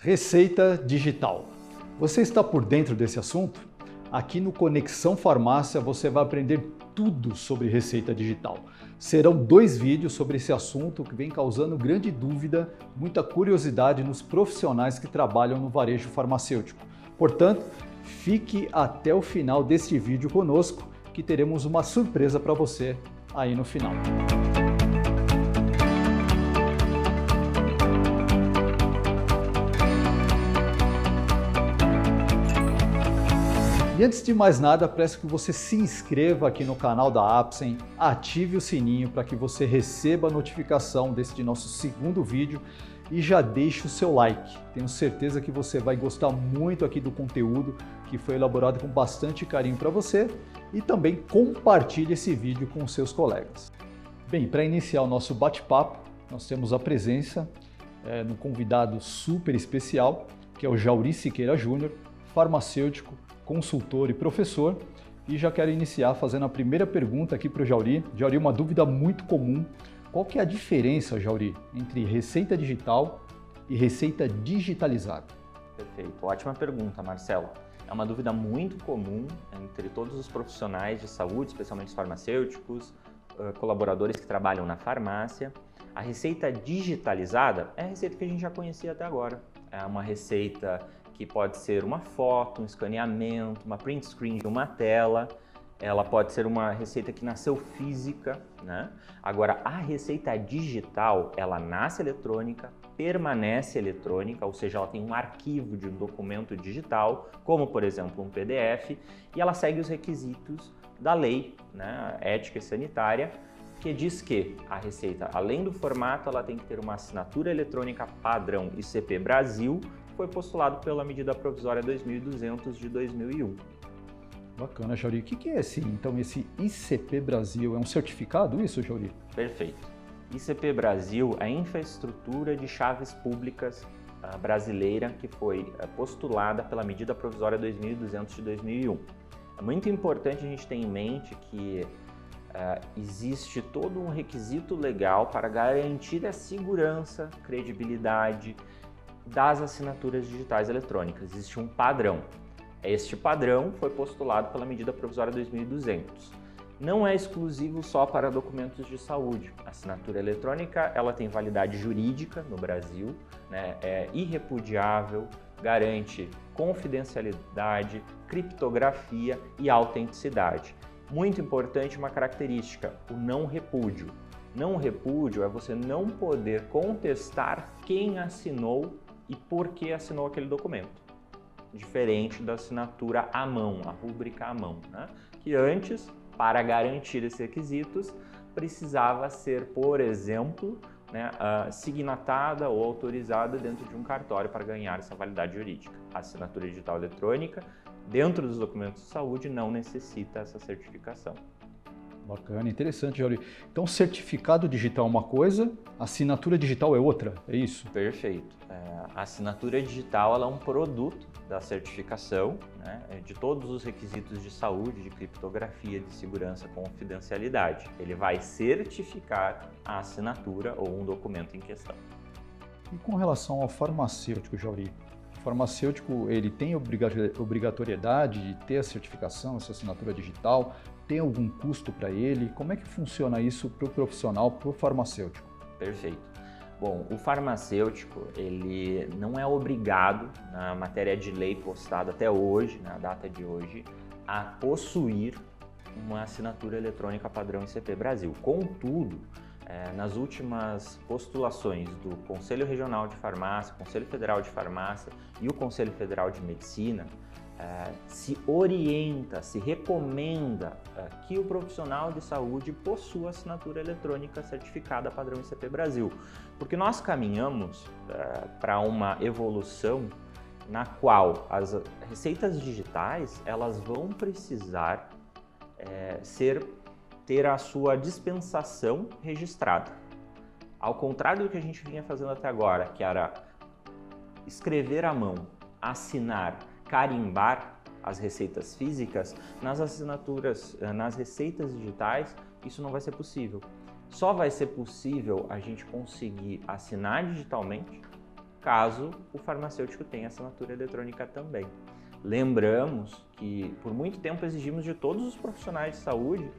Receita digital. Você está por dentro desse assunto? Aqui no Conexão Farmácia você vai aprender tudo sobre receita digital. Serão 2 vídeos sobre esse assunto que vem causando grande dúvida, muita curiosidade nos profissionais que trabalham no varejo farmacêutico. Portanto, fique até o final deste vídeo conosco que teremos uma surpresa para você aí no final. E antes de mais nada, peço que você se inscreva aqui no canal da Apsen, ative o sininho para que você receba a notificação deste nosso segundo vídeo e já deixe o seu like. Tenho certeza que você vai gostar muito aqui do conteúdo que foi elaborado com bastante carinho para você e também compartilhe esse vídeo com os seus colegas. Bem, para iniciar o nosso bate-papo, nós temos a presença de um convidado super especial, que é o Jauri Siqueira Júnior, farmacêutico, consultor e professor, e já quero iniciar fazendo a primeira pergunta aqui para o Jauri. Jauri, uma dúvida muito comum. Qual que é a diferença, Jauri, entre receita digital e receita digitalizada? Perfeito, ótima pergunta, Marcelo. É uma dúvida muito comum entre todos os profissionais de saúde, especialmente os farmacêuticos, colaboradores que trabalham na farmácia. A receita digitalizada é a receita que a gente já conhecia até agora. É uma receita que pode ser uma foto, um escaneamento, uma print screen de uma tela. Ela pode ser uma receita que nasceu física, né? Agora, a receita digital, ela nasce eletrônica, permanece eletrônica, ou seja, ela tem um arquivo de um documento digital, como por exemplo um PDF, e ela segue os requisitos da lei, né, ética e sanitária, que diz que a receita, além do formato, ela tem que ter uma assinatura eletrônica padrão ICP Brasil, foi postulado pela medida provisória 2200 de 2001. Bacana, Jauri. O que é esse ICP Brasil? É um certificado isso, Jauri? Perfeito. ICP Brasil é a infraestrutura de chaves públicas brasileira que foi postulada pela medida provisória 2200 de 2001. É muito importante a gente ter em mente que existe todo um requisito legal para garantir a segurança, credibilidade das assinaturas digitais eletrônicas. Existe um padrão. Este padrão foi postulado pela medida provisória 2200. Não é exclusivo só para documentos de saúde. A assinatura eletrônica ela tem validade jurídica no Brasil, né? É irrepudiável, garante confidencialidade, criptografia e autenticidade. Muito importante uma característica, o não repúdio. Não repúdio é você não poder contestar quem assinou e por que assinou aquele documento. Diferente da assinatura à mão, a rúbrica à mão, né? Que antes, para garantir esses requisitos, precisava ser, por exemplo, né, signatada ou autorizada dentro de um cartório para ganhar essa validade jurídica. A assinatura digital eletrônica, dentro dos documentos de saúde, não necessita essa certificação. Bacana, interessante, Jauri. Então, certificado digital é uma coisa, assinatura digital é outra, é isso? Perfeito. A assinatura digital ela é um produto da certificação, né, de todos os requisitos de saúde, de criptografia, de segurança, confidencialidade. Ele vai certificar a assinatura ou um documento em questão. E com relação ao farmacêutico, Jauri? O farmacêutico ele tem obrigatoriedade de ter a certificação, essa assinatura digital? Tem algum custo para ele? Como é que funciona isso para o profissional, para o farmacêutico? Perfeito. Bom, o farmacêutico ele não é obrigado, na matéria de lei postada até hoje, na data de hoje, a possuir uma assinatura eletrônica padrão ICP Brasil. Contudo, nas últimas postulações do Conselho Regional de Farmácia, Conselho Federal de Farmácia e o Conselho Federal de Medicina, se orienta, se recomenda que o profissional de saúde possua assinatura eletrônica certificada padrão ICP Brasil, porque nós caminhamos para uma evolução na qual as receitas digitais elas vão precisar ter a sua dispensação registrada. Ao contrário do que a gente vinha fazendo até agora, que era escrever à mão, assinar, carimbar as receitas físicas, nas assinaturas, nas receitas digitais, isso não vai ser possível. Só vai ser possível a gente conseguir assinar digitalmente, caso o farmacêutico tenha assinatura eletrônica também. Lembramos que por muito tempo exigimos de todos os profissionais de saúde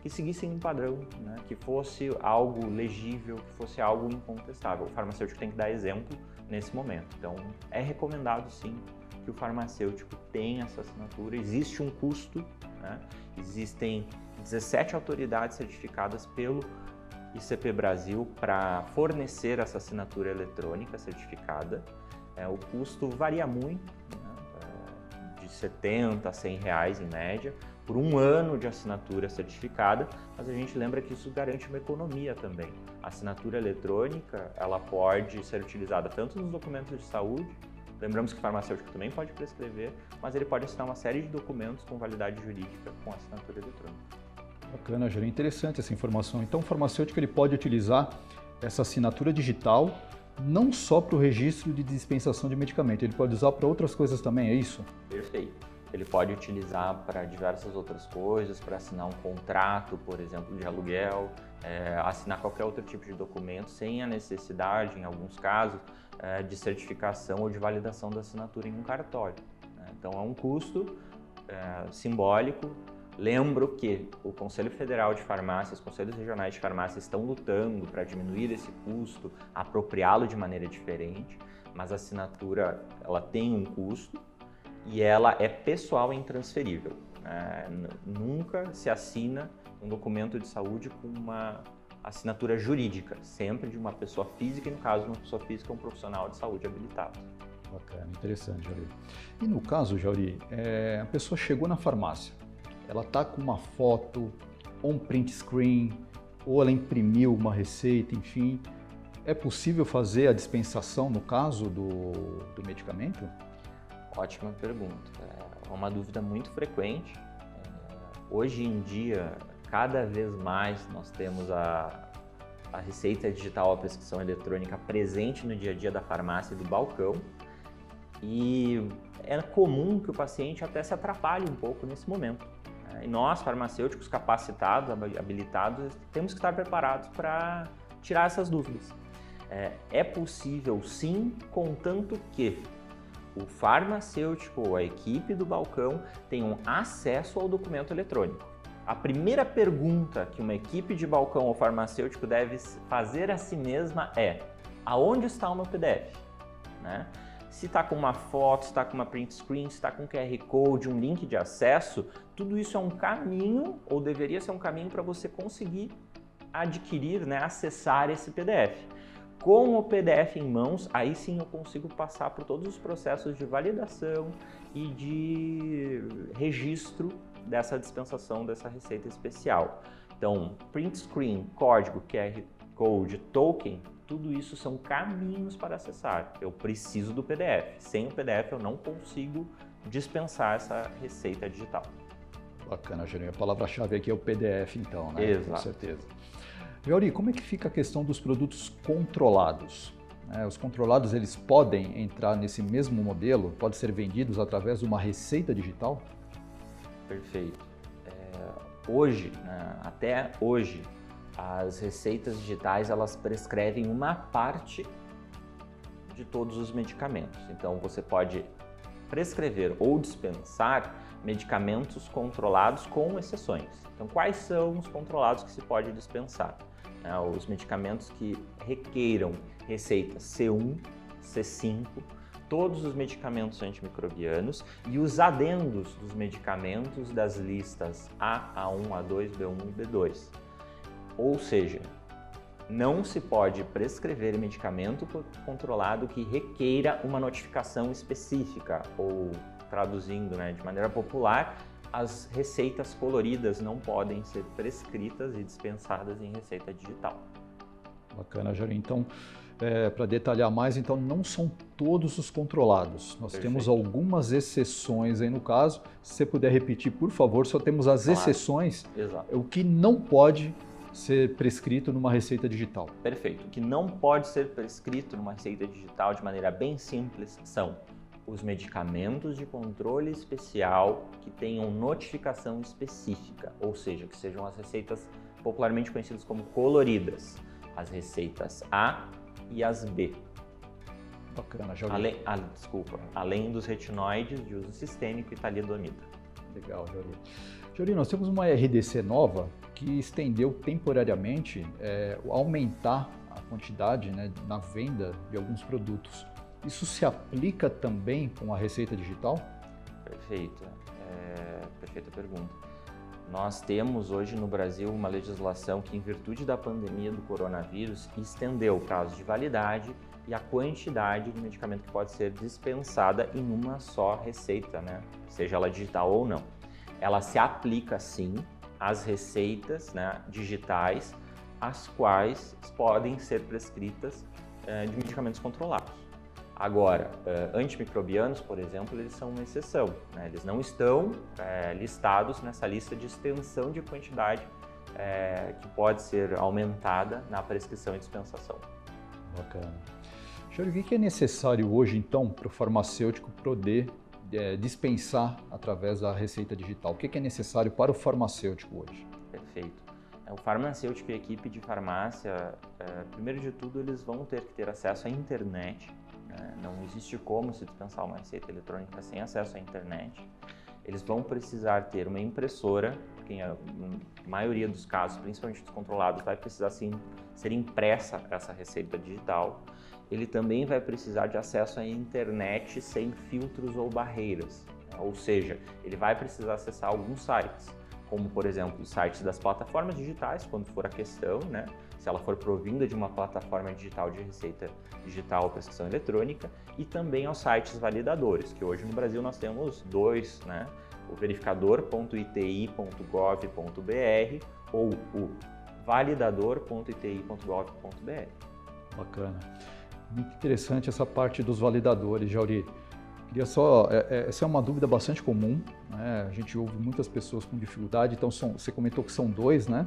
que seguissem um padrão, né? Que fosse algo legível, que fosse algo incontestável. O farmacêutico tem que dar exemplo nesse momento. Então, é recomendado sim que o farmacêutico tenha essa assinatura. Existe um custo, né? Existem 17 autoridades certificadas pelo ICP Brasil para fornecer essa assinatura eletrônica certificada. O custo varia muito, né? De R$70 a R$100 em média, por um ano de assinatura certificada, mas a gente lembra que isso garante uma economia também. A assinatura eletrônica, ela pode ser utilizada tanto nos documentos de saúde, lembramos que o farmacêutico também pode prescrever, mas ele pode assinar uma série de documentos com validade jurídica com assinatura eletrônica. Bacana, Jair, interessante essa informação. Então, o farmacêutico ele pode utilizar essa assinatura digital não só para o registro de dispensação de medicamento, ele pode usar para outras coisas também, é isso? Perfeito. Ele pode utilizar para diversas outras coisas, para assinar um contrato, por exemplo, de aluguel, assinar qualquer outro tipo de documento, sem a necessidade, em alguns casos, de certificação ou de validação da assinatura em um cartório. Então, é um custo simbólico. Lembro que o Conselho Federal de Farmácia, os Conselhos Regionais de Farmácia estão lutando para diminuir esse custo, apropriá-lo de maneira diferente, mas a assinatura ela tem um custo e ela é pessoal e intransferível. Nunca se assina um documento de saúde com uma assinatura jurídica, sempre de uma pessoa física, e no caso, uma pessoa física é um profissional de saúde habilitado. Bacana, interessante, Jauri. E no caso, Jauri, a pessoa chegou na farmácia, ela está com uma foto, ou um print screen, ou ela imprimiu uma receita, enfim. É possível fazer a dispensação no caso do medicamento? Ótima pergunta. É uma dúvida muito frequente. Hoje em dia, cada vez mais nós temos a receita digital, a prescrição eletrônica presente no dia a dia da farmácia e do balcão. E é comum que o paciente até se atrapalhe um pouco nesse momento. E nós, farmacêuticos capacitados, habilitados, temos que estar preparados para tirar essas dúvidas. É possível sim, contanto que o farmacêutico ou a equipe do balcão tenham acesso ao documento eletrônico. A primeira pergunta que uma equipe de balcão ou farmacêutico deve fazer a si mesma é: aonde está o meu PDF? Se está com uma foto, se está com uma print screen, se está com um QR Code, um link de acesso, tudo isso é um caminho, ou deveria ser um caminho para você conseguir adquirir, acessar esse PDF. Com o PDF em mãos, aí sim eu consigo passar por todos os processos de validação e de registro dessa dispensação dessa receita especial. Então, print screen, código, QR Code, token, tudo isso são caminhos para acessar. Eu preciso do PDF. Sem o PDF eu não consigo dispensar essa receita digital. Bacana, Jauri. A palavra-chave aqui é o PDF, então, né? Exato. Com certeza. Jauri, como é que fica a questão dos produtos controlados? Os controlados, eles podem entrar nesse mesmo modelo? Podem ser vendidos através de uma receita digital? Perfeito. Hoje, até hoje, as receitas digitais elas prescrevem uma parte de todos os medicamentos. Então, você pode prescrever ou dispensar medicamentos controlados com exceções. Então, quais são os controlados que se pode dispensar? Os medicamentos que requeiram receita C1, C5, todos os medicamentos antimicrobianos e os adendos dos medicamentos das listas A, A1, A2, B1 e B2. Ou seja, não se pode prescrever medicamento controlado que requeira uma notificação específica, ou traduzindo de maneira popular, as receitas coloridas não podem ser prescritas e dispensadas em receita digital. Bacana, Jair. Então, para detalhar mais, então não são todos os controlados. Nós Perfeito. temos algumas exceções aí no caso. Se você puder repetir, por favor, só temos as exceções, Exato. o que não pode ser prescrito numa receita digital. Perfeito. O que não pode ser prescrito numa receita digital de maneira bem simples são os medicamentos de controle especial que tenham notificação específica, ou seja, que sejam as receitas popularmente conhecidas como coloridas, as receitas A e as B. Bacana, já ouvi. Além dos retinoides de uso sistêmico e talidomida. Legal, Jauri. Jauri, nós temos uma RDC nova que estendeu temporariamente aumentar a quantidade, né, na venda de alguns produtos. Isso se aplica também com a receita digital? Perfeito. Perfeita pergunta. Nós temos hoje no Brasil uma legislação que, em virtude da pandemia do coronavírus, estendeu o prazo de validade e a quantidade de medicamento que pode ser dispensada em uma só receita, né? Seja ela digital ou não. Ela se aplica, sim, às receitas, né, digitais, as quais podem ser prescritas de medicamentos controlados. Agora, antimicrobianos, por exemplo, eles são uma exceção, né? Eles não estão listados nessa lista de extensão de quantidade que pode ser aumentada na prescrição e dispensação. Bacana. Jauri, o que é necessário hoje, então, para o farmacêutico poder dispensar através da receita digital? O que é necessário para o farmacêutico hoje? Perfeito. O farmacêutico e a equipe de farmácia, primeiro de tudo, eles vão ter que ter acesso à internet. Não existe como se dispensar uma receita eletrônica sem acesso à internet. Eles vão precisar ter uma impressora, porque na maioria dos casos, principalmente dos controlados, vai precisar sim, ser impressa essa receita digital. Ele também vai precisar de acesso à internet sem filtros ou barreiras, né? Ou seja, ele vai precisar acessar alguns sites, como por exemplo os sites das plataformas digitais, quando for a questão, né? Se ela for provinda de uma plataforma digital de receita digital ou prescrição eletrônica, e também aos sites validadores, que hoje no Brasil nós temos dois, né? O verificador.iti.gov.br ou o validador.iti.gov.br. Bacana. Muito interessante essa parte dos validadores, Jauri. Queria só, essa é uma dúvida bastante comum, né? A gente ouve muitas pessoas com dificuldade, então você comentou que são dois, né?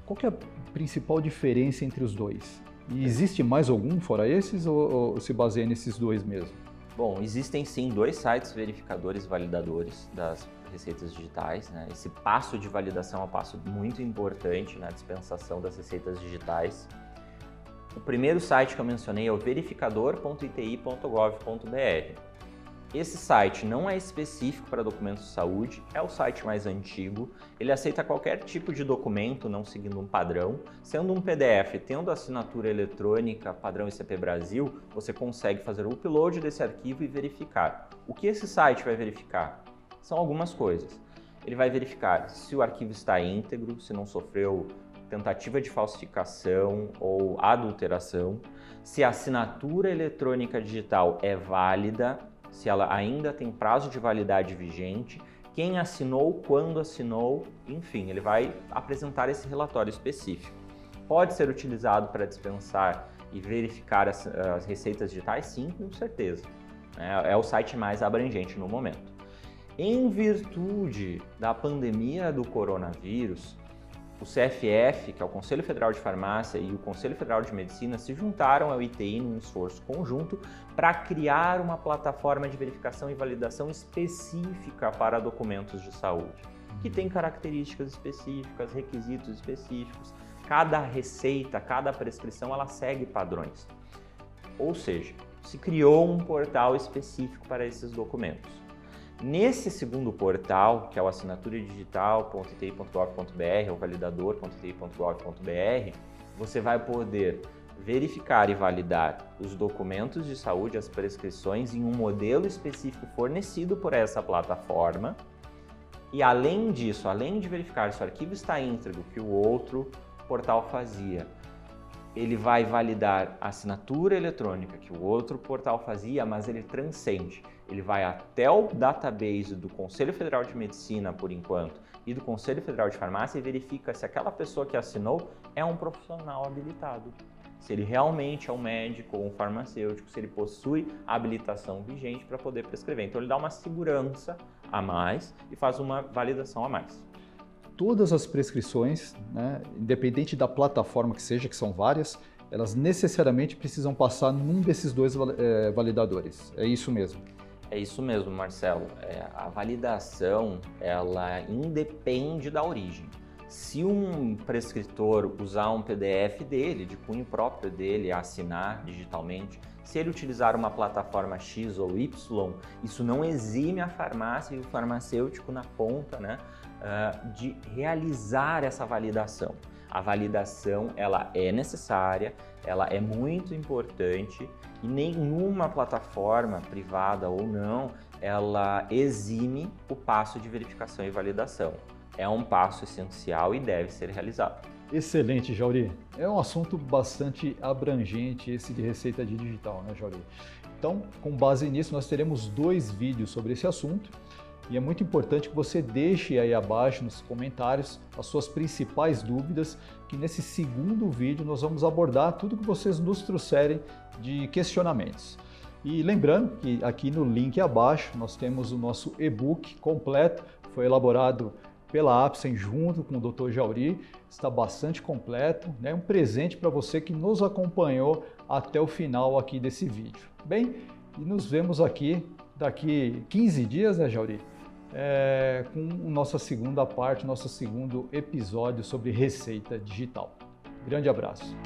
Qual que é a principal diferença entre os dois? E existe mais algum fora esses ou se baseia nesses dois mesmo? Bom, existem sim dois sites verificadores e validadores das receitas digitais, né? Esse passo de validação é um passo muito importante na dispensação das receitas digitais. O primeiro site que eu mencionei é o verificador.iti.gov.br. Esse site não é específico para documentos de saúde, é o site mais antigo, ele aceita qualquer tipo de documento não seguindo um padrão. Sendo um PDF, tendo assinatura eletrônica padrão ICP Brasil, você consegue fazer o upload desse arquivo e verificar. O que esse site vai verificar? São algumas coisas. Ele vai verificar se o arquivo está íntegro, se não sofreu tentativa de falsificação ou adulteração, se a assinatura eletrônica digital é válida, se ela ainda tem prazo de validade vigente, quem assinou, quando assinou, enfim, ele vai apresentar esse relatório específico. Pode ser utilizado para dispensar e verificar as receitas digitais? Sim, com certeza. É o site mais abrangente no momento. Em virtude da pandemia do coronavírus, o CFF, que é o Conselho Federal de Farmácia, e o Conselho Federal de Medicina se juntaram ao ITI num esforço conjunto para criar uma plataforma de verificação e validação específica para documentos de saúde, que tem características específicas, requisitos específicos. Cada receita, cada prescrição, ela segue padrões. Ou seja, se criou um portal específico para esses documentos. Nesse segundo portal, que é o assinaturadigital.iti.gov.br ou validador.iti.gov.br, você vai poder verificar e validar os documentos de saúde, as prescrições em um modelo específico fornecido por essa plataforma. E além disso, além de verificar se o arquivo está íntegro, que o outro portal fazia, ele vai validar a assinatura eletrônica que o outro portal fazia, mas ele transcende. Ele vai até o database do Conselho Federal de Medicina, por enquanto, e do Conselho Federal de Farmácia e verifica se aquela pessoa que assinou é um profissional habilitado. Se ele realmente é um médico ou um farmacêutico, se ele possui habilitação vigente para poder prescrever. Então ele dá uma segurança a mais e faz uma validação a mais. Todas as prescrições, né, independente da plataforma que seja, que são várias, elas necessariamente precisam passar num desses dois validadores. É isso mesmo? É isso mesmo, Marcelo. A validação, ela independe da origem. Se um prescritor usar um PDF dele, de cunho próprio dele, assinar digitalmente, se ele utilizar uma plataforma X ou Y, isso não exime a farmácia e o farmacêutico na ponta, né, de realizar essa validação. A validação, ela é necessária, ela é muito importante e nenhuma plataforma, privada ou não, ela exime o passo de verificação e validação. É um passo essencial e deve ser realizado. Excelente, Jauri. É um assunto bastante abrangente esse de receita digital, né, Jauri? Então, com base nisso, nós teremos 2 vídeos sobre esse assunto e é muito importante que você deixe aí abaixo nos comentários as suas principais dúvidas, que nesse segundo vídeo nós vamos abordar tudo que vocês nos trouxerem de questionamentos. E lembrando que aqui no link abaixo nós temos o nosso e-book completo, foi elaborado pela Apsen junto com o Dr. Jauri, está bastante completo, né? Um presente para você que nos acompanhou até o final aqui desse vídeo. Bem, e nos vemos aqui daqui 15 dias, né, Jauri? Com nossa segunda parte, nosso segundo episódio sobre receita digital. Grande abraço!